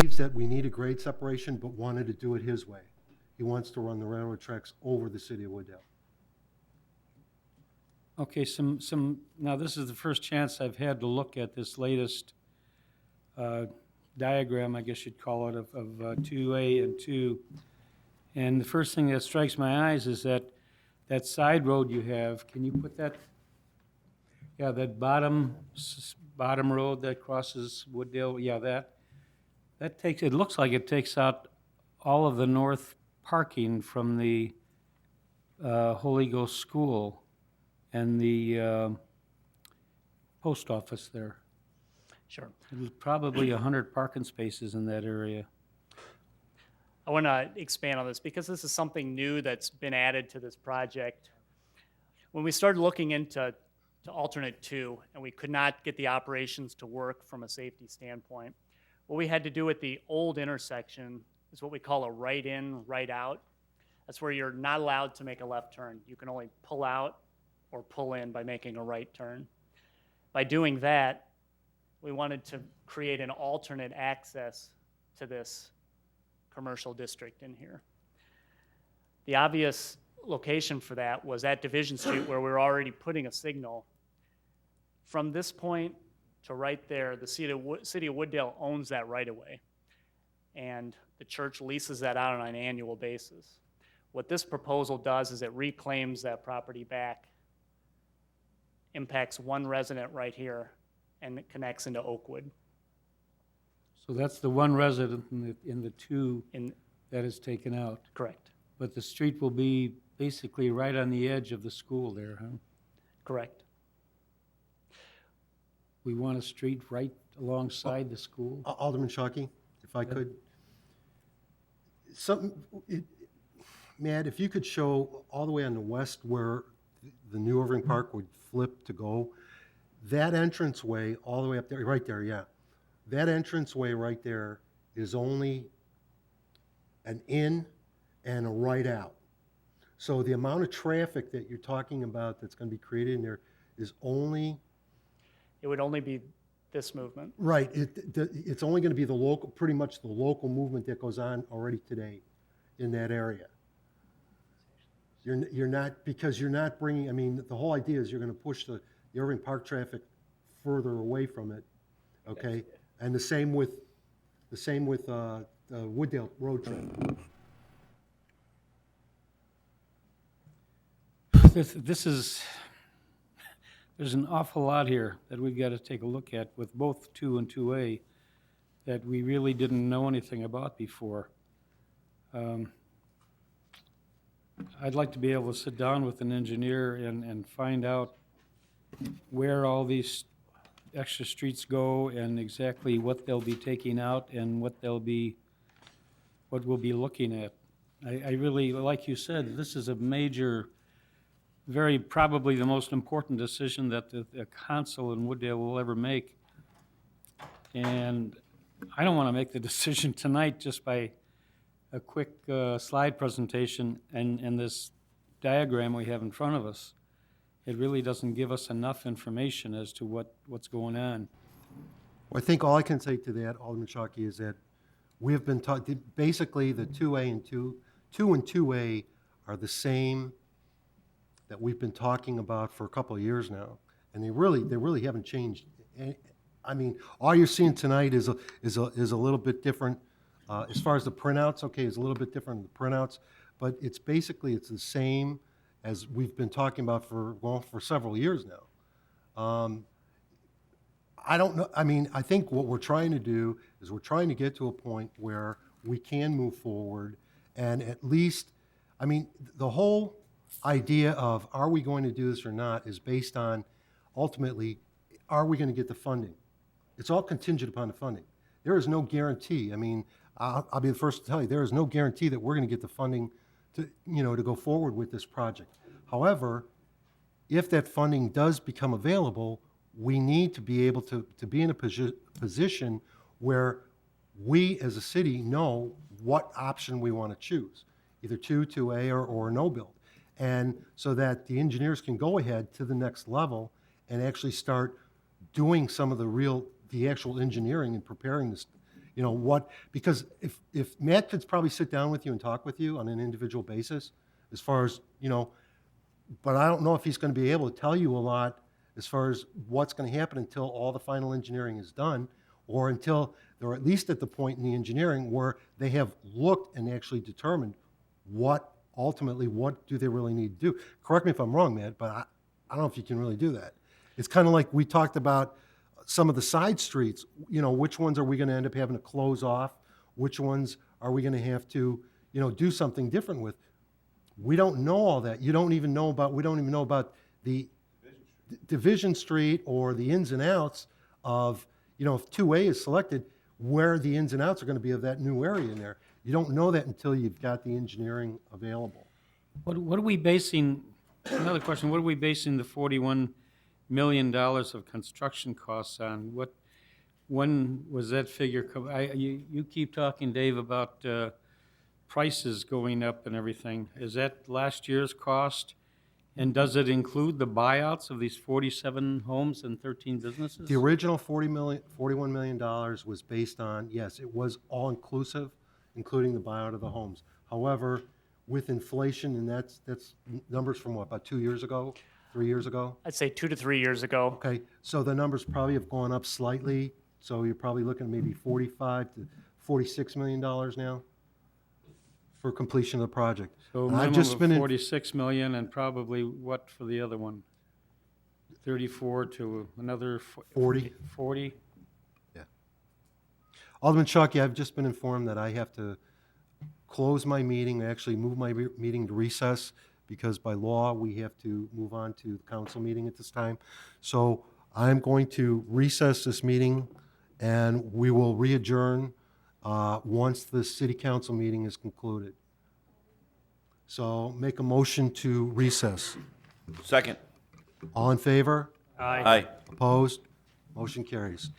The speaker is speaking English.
believes that we need a grade separation, but wanted to do it his way. He wants to run the railroad tracks over the city of Wooddale. Okay, now this is the first chance I've had to look at this latest diagram, I guess you'd call it, of 2A and 2. And the first thing that strikes my eyes is that side road you have. Can you put that? Yeah, that bottom road that crosses Wooddale, yeah, that takes, it looks like it takes out all of the north parking from the Holy Ghost School and the post office there. Sure. There's probably 100 parking spaces in that area. I want to expand on this because this is something new that's been added to this project. When we started looking into alternate 2 and we could not get the operations to work from a safety standpoint, what we had to do at the old intersection is what we call a right in, right out. That's where you're not allowed to make a left turn. You can only pull out or pull in by making a right turn. By doing that, we wanted to create an alternate access to this commercial district in here. The obvious location for that was at Division Street, where we were already putting a signal. From this point to right there, the city of Wooddale owns that right of way, and the church leases that out on an annual basis. What this proposal does is it reclaims that property back, impacts one resident right here, and it connects into Oakwood. So that's the one resident in the 2 In that is taken out. correct, But the street will be basically right on the edge of the school there, huh? correct. We want a street right alongside the school? Alderman Shockey, if I could. Matt, if you could show all the way on the west where the new Irving Park would flip to go, that entranceway all the way up there, right there, yeah. That entranceway right there is only an in and a right out. So the amount of traffic that you're talking about that's going to be created in there is only, It would only be this movement. right, it's only going to be the local, pretty much the local movement that goes on already today in that area. You're not, because you're not bringing, I mean, the whole idea is you're going to push the Irving Park traffic further away from it, okay? And the same with Wooddale Road traffic. This is, there's an awful lot here that we've got to take a look at with both 2 and 2A that we really didn't know anything about before. I'd like to be able to sit down with an engineer and find out where all these extra streets go and exactly what they'll be taking out and what we'll be looking at. I really, like you said, this is a major, very probably the most important decision that the council in Wooddale will ever make. And I don't want to make the decision tonight just by a quick slide presentation and this diagram we have in front of us. It really doesn't give us enough information as to what's going on. Well, I think all I can say to that, Alderman Shockey, is that we have been talking, basically the 2A and 2 and 2A are the same that we've been talking about for a couple of years now, and they really haven't changed. I mean, all you're seeing tonight is a little bit different as far as the printouts. Okay, it's a little bit different in the printouts, but it's basically the same as we've been talking about for several years now. I don't know, I mean, I think what we're trying to do is we're trying to get to a point where we can move forward and at least, I mean, the whole idea of are we going to do this or not is based on ultimately, are we going to get the funding? It's all contingent upon the funding. There is no guarantee. I mean, I'll be the first to tell you, there is no guarantee that we're going to get the funding to go forward with this project. However, if that funding does become available, we need to be able to be in a position where we as a city know what option we want to choose, either 2A, or no build. And so that the engineers can go ahead to the next level and actually start doing some of the actual engineering and preparing this, You know, what, because if Matt could probably sit down with you and talk with you on an individual basis, as far as, you know, but I don't know if he's going to be able to tell you a lot as far as what's going to happen until all the final engineering is done, or until they're at least at the point in the engineering where they have looked and actually determined what, ultimately, what do they really need to do. Correct me if I'm wrong, Matt, but I don't know if you can really do that. It's kind of like we talked about some of the side streets, you know, which ones are we going to end up having to close off? Which ones are we going to have to, you know, do something different with? We don't know all that. You don't even know about, we don't even know about the Division Street or the ins and outs of, you know, if 2A is selected, where the ins and outs are going to be of that new area in there. You don't know that until you've got the engineering available. What are we basing, another question, what are we basing the $41 million of construction costs on? When was that figure you keep talking, Dave, about prices going up and everything. Is that last year's cost? And does it include the buyouts of these 47 homes and 13 businesses? The original $41 million was based on, yes, it was all-inclusive, including the buyout of the homes. However, with inflation, and that's numbers from what, about 2 years ago, 3 years ago? I'd say 2 to 3 years ago. Okay, so the numbers probably have gone up slightly, so you're probably looking at maybe $45 to $46 million now for completion of the project. So And I've minimum just of been in- 46 million, and probably what for the other one? 34 to another 40. 40? Alderman Chucky, I've just been informed that I have to close my meeting, actually move my meeting to recess, because by law, we have to move on to the council meeting at this time. So I'm going to recess this meeting, and we will re-adjourn once the city council meeting is concluded. So make a motion to recess. Second. All in favor? Aye. Opposed? Motion carries.